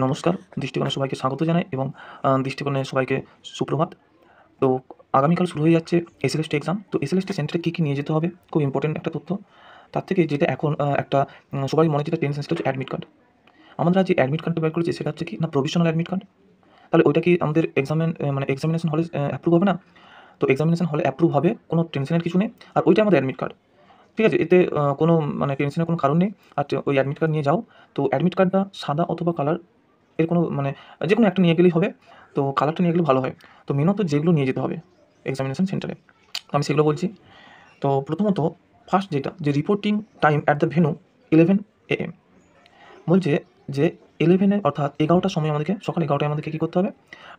নমস্কার, দৃষ্টিকোণে সবাইকে স্বাগত জানাই এবং দৃষ্টিকোণে সবাইকে সুপ্রভাত। তো আগামীকাল শুরু হয়ে যাচ্ছে এসএলএসটি এক্সাম। তো এসএলএসটি সেন্টারে কী নিয়ে যেতে হবে? খুব ইম্পোর্টেন্ট একটা তথ্য। তার থেকে যেটা এখন একটা সবারই মনে যেটা টেনশন সেটা হচ্ছে অ্যাডমিট কার্ড। আমরা যে অ্যাডমিট কার্ডটা বের করেছি সেটা হচ্ছে কি না প্রভিশনাল অ্যাডমিট কার্ড। তাহলে ওইটা কি আমাদের মানে এক্সামিনেশন হলে অ্যাপ্রুভ হবে না? তো এক্সামিনেশন হলে অ্যাপ্রুভ হবে, কোনো টেনশনের কিছু নেই। আর ওইটা আমাদের অ্যাডমিট কার্ড। ঠিক আছে? এতে কোনো মানে টেনশনের কোনো কারণ নেই। আর ওই অ্যাডমিট কার্ড নিয়ে যাও। তো অ্যাডমিট কার্ডটা সাদা অথবা কালার এর কোনো মানে যেকোনো একটা নিয়ে গেলেই হবে। তো কালারটা নিয়ে গেলে ভালো হয়। তো মেনত যেগুলো নিয়ে যেতে হবে এক্সামিনেশন সেন্টারে, আমি সেগুলো বলছি। তো প্রথমত ফার্স্ট যেটা যে reporting time at the venue 11 AM বলছে যে 11 অর্থাৎ 11টার সময় আমাদেরকে সকাল 11টায় আমাদেরকে কী করতে হবে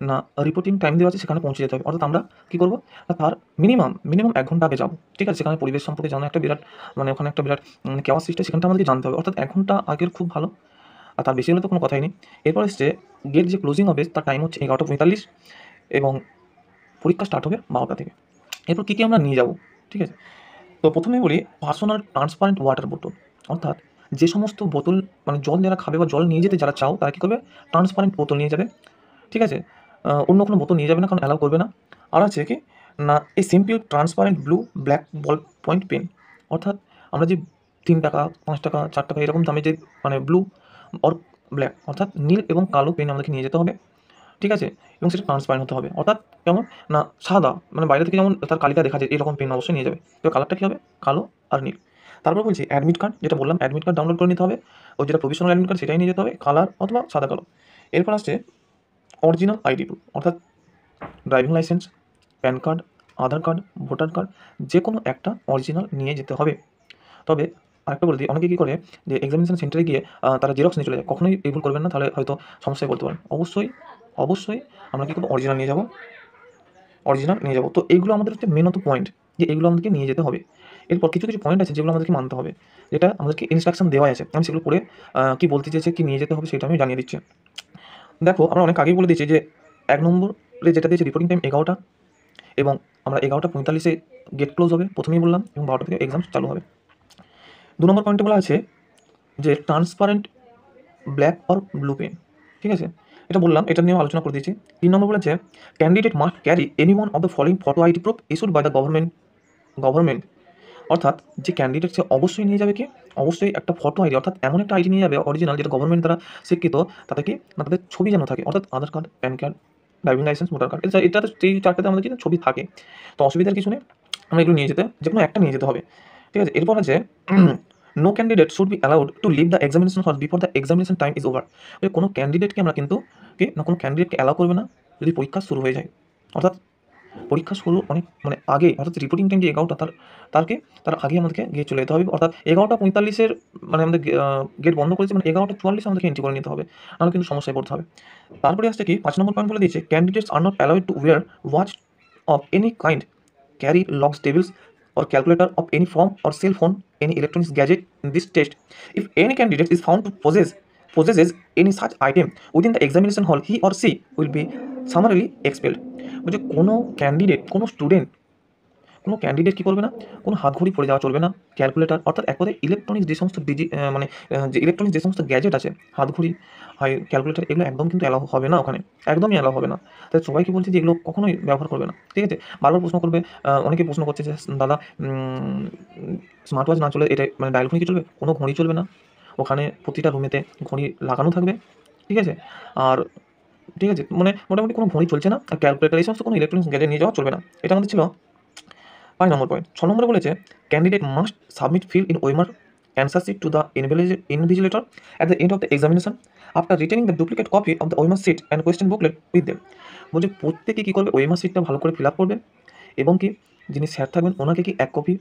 না রিপোর্টিং টাইম দেওয়া আছে সেখানে পৌঁছে যেতে হবে। অর্থাৎ আমরা কী করবো না তার মিনিমাম 1 ঘন্টা আগে যাবো। ঠিক আছে? সেখানে পরিবেশ সম্পর্কে জানা একটা বিরাট মানে ওখানে একটা বিরাট কেওয়াস সৃষ্টি সেখানটা আমাদেরকে জানতে হবে। অর্থাৎ 1 ঘন্টা আগের খুব ভালো। আর তার বেশি হলে তো কোনো কথাই নেই। এরপর এসছে গেট যে ক্লোজিং হবে তার টাইম হচ্ছে 11টা 45 এবং পরীক্ষা স্টার্ট হবে 12টা থেকে। এরপর কী আমরা নিয়ে যাবো, ঠিক আছে? তো প্রথমেই বলি পার্সোনাল ট্রান্সপারেন্ট ওয়াটার বোতল। অর্থাৎ যে সমস্ত বোতল মানে জল যারা খাবে বা জল নিয়ে যেতে যারা চাও তারা কী করবে ট্রান্সপারেন্ট বোতল নিয়ে যাবে। ঠিক আছে? অন্য কোনো বোতল নিয়ে যাবে না, কারণ অ্যালাউ করবে না। আর আছে কি না এই simple transparent blue black ball point pen. অর্থাৎ আমরা যে ৳3, ৳5, ৳4 এরকম দামে যে মানে ব্লু অর ব্ল্যাক অর্থাৎ নীল এবং কালো পেন আমাদেরকে নিয়ে যেতে হবে। ঠিক আছে? এবং সেটা ট্রান্সপারেন্ট হতে হবে। অর্থাৎ কেমন না সাদা মানে বাইরে থেকে যেমন তার কালিটা দেখা যায় এরকম পেন অবশ্যই নিয়ে যাবে। তো কালারটা কী হবে? কালো আর নীল। তারপর বলছি অ্যাডমিট কার্ড, যেটা বললাম অ্যাডমিট কার্ড ডাউনলোড করে নিতে হবে। ও যেটা প্রভিশনাল অ্যাডমিট কার্ড সেটাই নিয়ে যেতে হবে কালার অথবা সাদা কালো। এরপর আসছে অরিজিনাল আইডি প্রুফ অর্থাৎ ড্রাইভিং লাইসেন্স, প্যান কার্ড, আধার কার্ড, ভোটার কার্ড যেকোনো একটা অরিজিনাল নিয়ে যেতে হবে। তবে আরেকটা বলে দিই, অনেকে কী করে যে এক্সামিনেশন সেন্টারে গিয়ে তারা জেরক্স নিয়ে চলে যায়। কখনোই এই ভুল করবেন না, তাহলে হয়তো সমস্যায় পড়তে পারেন। অবশ্যই আমরা কী করবো অরিজিনাল নিয়ে যাবো। তো এইগুলো আমাদের হচ্ছে মেনত পয়েন্ট যে এগুলো আমাদেরকে নিয়ে যেতে হবে। এরপর কিছু পয়েন্ট আছে যেগুলো আমাদেরকে মানতে হবে। যেটা আমাদেরকে ইনস্ট্রাকশন দেওয়াই আছে। আমি সেগুলো পড়ে কী বলতে চেয়েছে, কী নিয়ে যেতে হবে সেটা আমি জানিয়ে দিচ্ছি। দেখো আমরা অনেক আগেই বলে দিয়েছি যে 1 নম্বরে যেটা দিয়েছে রিপোর্টিং টাইম 11টা এবং আমরা 11টা 45-এ গেট ক্লোজ হবে প্রথমেই বললাম এবং 12টা থেকে এক্সাম চালু হবে। 2 নম্বর পয়েন্টে বলা আছে যে transparent black or blue pen. ঠিক আছে? এটা বললাম, এটা নিয়েও আলোচনা করে দিয়েছি। 3 নম্বর বলেছে candidate must carry any one of the following photo ID proof issued by the government. অর্থাৎ যে ক্যান্ডিডেট সে অবশ্যই নিয়ে যাবে কি অবশ্যই একটা ফটো আইডি অর্থাৎ এমন একটা আইডি নিয়ে যাবে অরিজিনাল যেটা গভর্নমেন্ট দ্বারা স্বীকৃত, তাতে কি না তাদের ছবি যেন থাকে অর্থাৎ Aadhaar card, PAN card, driving licence, voter card এটাতে এই 4টাতে আমাদের কিন্তু ছবি থাকে। তো অসুবিধার কিছু নেই, আমরা এগুলো নিয়ে যেতে যেকোনো একটা নিয়ে যেতে হবে। ঠিক আছে? এরপর আছে no candidate should be allowed to leave the examination hall before the examination time is over. কোনো ক্যান্ডিডেটকে আমরা কিন্তু কোনো ক্যান্ডিডেটকে অ্যালাউ করবে না যদি পরীক্ষা শুরু হয়ে যায়। অর্থাৎ পরীক্ষা শুরু অনেক মানে আগে অর্থাৎ রিপোর্টিং টাইম যে 11টা তার আগে আমাদেরকে গিয়ে চলে যেতে হবে। অর্থাৎ 11টা 45-এর মানে আমাদের গেট বন্ধ করেছে মানে 11টা 44 আমাদেরকে এন্ট্রি করে নিতে হবে। নাহলে কিন্তু সমস্যায় পড়তে হবে। তারপরে আসছে কি 5 নম্বর পয়েন্ট বলে দিয়েছে candidates are not allowed to wire watch of any kind, carry logs, tables or calculator of any form or cell phone, any electronic gadget in this test. If any candidate is found to possesses any such item within the examination hall, he or she will be summarily expelled. বলছে কোনো candidate কী করবে না, কোনো হাতঘড়ি পড়ে যাওয়া চলবে না, calculator অর্থাৎ এক কথায় ইলেকট্রনিক্স যে সমস্ত যে ইলেকট্রনিক্স যে সমস্ত গ্যাজেট আছে, হাতঘড়ি হয় ক্যালকুলেটর এগুলো একদম কিন্তু অ্যালাউ হবে না ওখানে, একদমই অ্যালাউ হবে না। তাই সবাইকে বলছি যে এগুলো কখনোই ব্যবহার করবে না। ঠিক আছে? বারবার প্রশ্ন করবে, অনেকে প্রশ্ন করছে যে দাদা স্মার্ট ওয়াচ না চলে এটা মানে ডায়াল ফোন কি চলবে? কোনো ঘড়ি চলবে না। ওখানে প্রতিটা রুমেতে ঘড়ি লাগানো থাকবে। ঠিক আছে? আর ঠিক আছে মানে মোটামুটি কোনো ঘড়ি চলছে না, আর ক্যালকুলেটর এই সমস্ত কোনো ইলেকট্রনিক্স গ্যাজেট নিয়ে যাওয়া চলবে না। এটা আমাদের ছিল 5 নম্বর পয়েন্ট। 6 নম্বরে বলেছে candidate must submit fill in OMR answer sheet to the invigilator at the end of the examination after retaining the duplicate copy of the OMR sheet and question booklet with them. বলছে প্রত্যেকে কী করবে OMR শিটটা ভালো করে fill up করবে এবং কি যিনি sir থাকবেন ওনাকে কি 1 কপি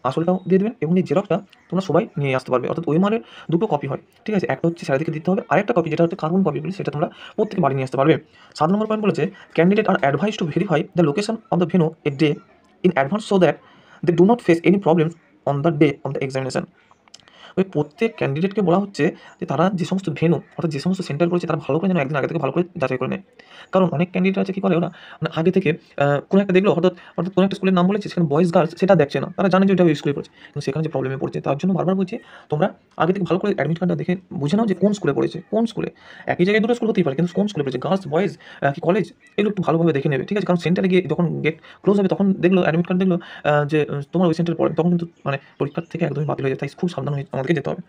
আসলটাও দিয়ে দেবেন এবং এই জেরক্সটা তোমরা সবাই নিয়ে আসতে পারবে। অর্থাৎ ওএমআরের 2টো কপি হয়। ঠিক আছে? একটা হচ্ছে স্যারদেরকে দিতে হবে, আরেকটা কপি যেটা হচ্ছে কার্বন কপি বলে সেটা তোমরা প্রত্যেকে বাড়ি নিয়ে আসতে পারবে। 7 নম্বর পয়েন্ট বলেছে candidate are advise to verify the location of the venue a day in advance so that they do not face any problems on the day of the examination. ওই প্রত্যেক ক্যান্ডিডেটকে বলা হচ্ছে যে তারা যে সমস্ত ভেন্যু অর্থাৎ যে সমস্ত সেন্টার করেছে তারা ভালো করে যেন একদিন আগে থেকে ভালো করে যাচাই করে নেয়। কারণ অনেক ক্যান্ডিডেট আছে কী করে ওরা মানে আগে থেকে কোনো একটা দেখলো হঠাৎ কোনো একটা স্কুলের নাম বলেছে সেখানে বয়েজ গার্লস সেটা দেখছে না। তারা জানে যে ওইটা ওই স্কুলে পড়েছে। কিন্তু সেখানে যে প্রবলেমে পড়ছে তার জন্য বারবার বলছি তোমরা আগে থেকে ভালো করে অ্যাডমিট কার্ডটা দেখে বুঝে নাও যে কোন স্কুলে পড়েছে, কোন স্কুলে। একই জায়গায় দুটো স্কুল হতেই পারে কিন্তু কোন স্কুলে পড়েছে, গার্লস, বয়েজ কি কলেজ, এগুলো একটু ভালোভাবে দেখে নেবে, ঠিক আছে? কারণ সেন্টারে গিয়ে যখন গেট ক্লোজ হবে তখন দেখলো অ্যাডমিট কার্ড দেখলো যে তোমার ওই সেন্টারে পড়ে, তখন কিন্তু মানে পরীক্ষার থেকে একদমই বাতিল হয়ে যায়। তাই খুব সাবধান হয়ে আমাদেরকে যেতে হবে।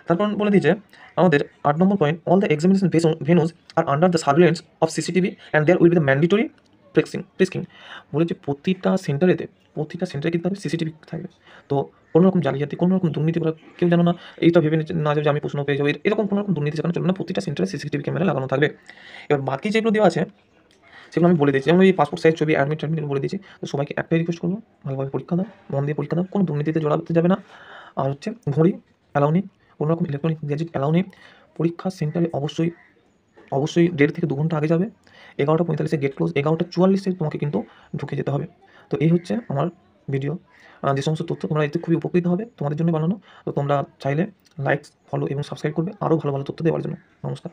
তারপর বলে দিই যে আমাদের ৮ number point, all the examination venues are under the surveillance of CCTV and there will be the mandatory frisking. বলে যে প্রতিটা সেন্টারে কিন্তু থাকবে সিসিটিভি থাকবে। তো কোনো রকম জালিয়াতি, কোনো রকম দুর্নীতি করা কেউ যেন না এইটা ভেবে না যাবে যে আমি প্রশ্ন পেয়ে যাবো, এরকম কোনো রকম দুর্নীতি যেন চলবে না। প্রতিটা সেন্টারে সিসিটিভি ক্যামেরা লাগানো থাকবে। এবার বাকি যেগুলো দেওয়া আছে সেগুলো আমি বলে দিয়েছি, যেমন ওই পাসপোর্ট সাইজ ছবি, অ্যাডমিট বলে দিয়েছি। তো সবাইকে একটাই রিকোয়েস্ট করবো, ভালোভাবে পরীক্ষা দাও, মন দিয়ে পরীক্ষা দাও, কোনো দুর্নীতিতে জড়াতে যাবে না। আর হচ্ছে ঘড়ি অ্যালাউ নেই, কোনো রকম ইলেকট্রনিক গ্যাজেট অ্যালাউ নেই। পরীক্ষার সেন্টারে অবশ্যই 1.5 থেকে 2 ঘন্টা আগে যাবে। 11:45 গেট ক্লোজ, 11:44 তোমাকে কিন্তু ঢুকে যেতে হবে। তো এই হচ্ছে আমার ভিডিও। যে সমস্ত তথ্য তোমরা এতে খুবই উপকৃত হবে, তোমাদের জন্য বানানো। তো তোমরা চাইলে লাইক, ফলো এবং সাবস্ক্রাইব করবে আরও ভালো তথ্য দেওয়ার জন্য। নমস্কার।